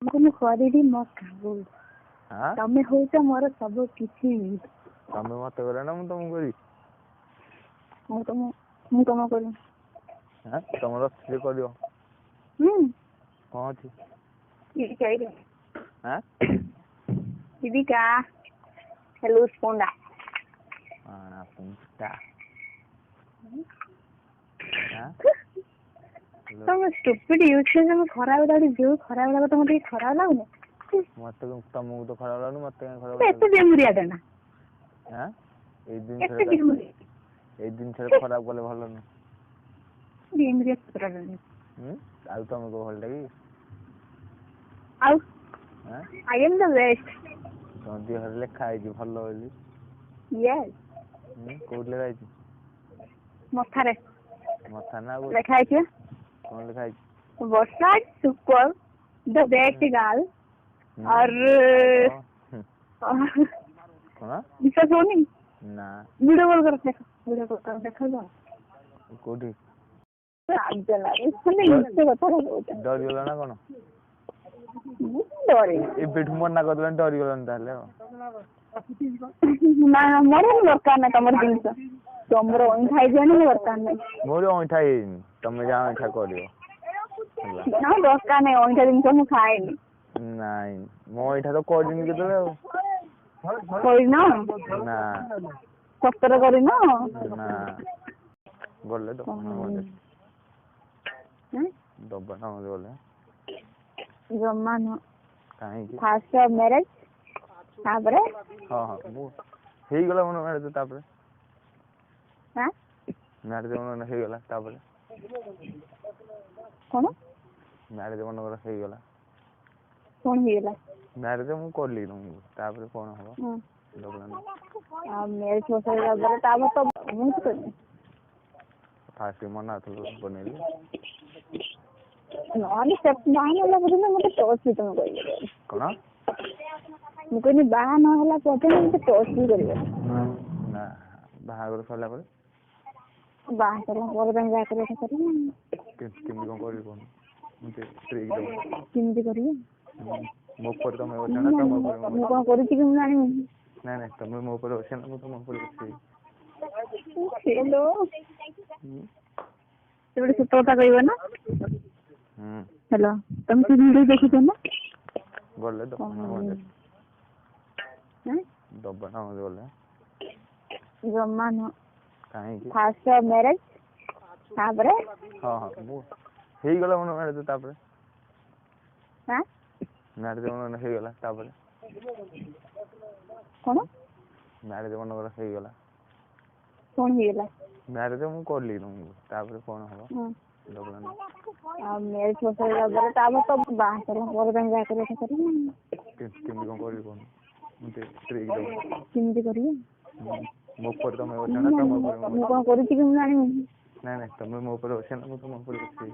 ମୁଁ କରିବି ମୋ କାମ। ତମେ ହଉଛ ମୋର ସବୁ କିଛି। ତମେ ମତେ କର ନା ମୁଁ ତମକୁ କରିବି? ମୁଁ ତମ କରିବି। ତମର ସ୍ତ୍ରୀ କରିବ? କଣ ଅଛି? Idica. Hello, Sponda. Punta. ତମେ stupid use ମୁଁ ଖରାପ ଲାଗୁଛି ଯୋଉ ଖରାପ ଲାଗୁ ତମକୁ ଟିକେ ଖରାପ ଲାଗୁନି? ମତେ ତମକୁ ତ ଖରାପ ଲାଗୁନି ମତେ କାଇଁ ଖରାପ ଲାଗୁନି? ଏତେ ବେମୁରିଆ ଟା ନା? ଏଇ ଜିନିଷରେ ଖରାପ କଲେ ଭଲ ନୁହଁ। ବେମୁରିଆ ଆଉ ତମେ କୋଉ ଭଲ ଲାଗି? ଆଉ I am the best. ତମ ଦେହରେ ଲେଖା ହେଇଛି ଭଲ ବୋଲି। Yes. କୋଉଠି ଲେଖା ହେଇଛି? ମଥାରେ ମଥା ନା ଲେଖା ହେଇଛି। କଣ ଲେଖା ହେଇଛି? ବର୍ଷା ସୁପର ଦ ବେଷ୍ଟ ଗାର୍ଲ और କଣ ବିଶ୍ୱାସ ହଉନି? ନା ଭିଡିଓ କଲ୍ କର ଭିଡିଓ କଲ୍ କର ଦେଖ କୋଉଠି? ଡରିଗଲ ନା କଣ? ଏବେଠୁ ମନା କରିଦେଲାଣି ଡରିଗଲଣି ତାହେଲେ ଆଉ। ନା ମୋର ଦରକାର ନାହିଁ ତମର ଜିନିଷ। ତମର ଅଇଁଠା ହେଇଯିବନି ଦରକାର ନାହିଁ। ମୋର ଅଇଁଠା ହେଇନି ତମେ ଯାହା ଅଇଁଠା କରିବ। ନା ଦରକାର ନାହିଁ ଅଇଁଠା ଜିନିଷ ମୁଁ ଖାଏନି। ନାଇଁ ମୋ ଅଇଁଠା ତ କରିନି କେତେବେଳେ ଆଉ। କରିନ? ନା ସତରେ କରିନ? ନା ଗଲେ ଦବା ନା ମତେ ଗଲେ ଜମା ନୁହଁ। କାହିଁକି? ଫାଷ୍ଟ ମ୍ୟାରେଜ ତାପରେ ମୁଁ ହେଇଗଲା ମୋର ମ୍ୟାରେଜ ତାପରେ ମ୍ୟାରେଜ ହେଇଗଲା ତାପରେ କଣ ମ୍ୟାରେଜ ମନକର ହେଇଗଲା କଣ ହେଇଗଲା? ମ୍ୟାରେଜ ମୁଁ କଲି ତମକୁ ତାପରେ କଣ ହବ? ମ୍ୟାରେଜ କରିସାରିଲା ପରେ ତାପରେ ତ ମୁଁ କରିବି। ଫାଷ୍ଟ ମନା ବନେଇଲି ନହେଲେ ବାହା ହେଲା ପର୍ଯ୍ୟନ୍ତ ମତେ ଟଚ୍ ବି ତମେ କରିବ। କଣ? ମୁଁ କହିଲି ବାହା ନହେଲା ପର୍ଯ୍ୟନ୍ତ ମତେ ଟଚ୍ ବି କରିବ। ନା ବାହାଘର ସରିଲା ପରେ? ବାହା ସରିଲା ପରେ ତମେ ଯାହା କରିବା କଥା କରିବ। କେମିତି କଣ କରିବି କହୁନ? କେମିତି କରିବି? ମୋ ଉପରେ ତମେ ବସିବ ନା ତମ ଉପରେ ମୁଁ କଣ କରୁଛି କି ମୁଁ ଜାଣିବି? ନାଇଁ ତମେ ମୋ ଉପରେ ବସିବ ନା ମୁଁ ତମ ଉପରେ ବସିବି? ସେ ଗୋଟେ ସତ କଥା କହିବ ନା? ହ୍ୟାଲୋ ତମେ ସେ ଭିଡିଓ ଦେଖିଛ ନା? ଗଲେ ଦବା ନା ଗଲେ ଜମା ନୁହଁ। କାହିଁକି? ଫାଷ୍ଟ ମ୍ୟାରେଜ ତାପରେ ମୁଁ ହେଇଗଲା ମୋର ମ୍ୟାରେଜ ତାପରେ ମ୍ୟାରେଜ ହେଇଗଲା ତାପରେ କଣ? ମ୍ୟାରେଜ ମନକର ହେଇଗଲା। କଣ ହେଇଗଲା? ମ୍ୟାରେଜ ମୁଁ କଲି ତମକୁ ତାପରେ କଣ ହବ? ମ୍ୟାରେଜ କରିସାରିଲା ପରେ ତାପରେ ତ ବାହା ସରିଲା ପରେ ତମେ ଯାହା କରିବା କଥା କରିବ। କେମିତି କଣ କରିବି କହୁନ? କେମିତି କରିବି? ମୋ ଉପରେ ତମେ ବସିବ ନା ତମ ଉପରେ ମୁଁ କଣ କରୁଛି କି ମୁଁ ଜାଣିବି? ନାଇଁ ତମେ ମୋ ଉପରେ ବସିବ ନା ମୁଁ ତମ ଉପରେ ବସିବି?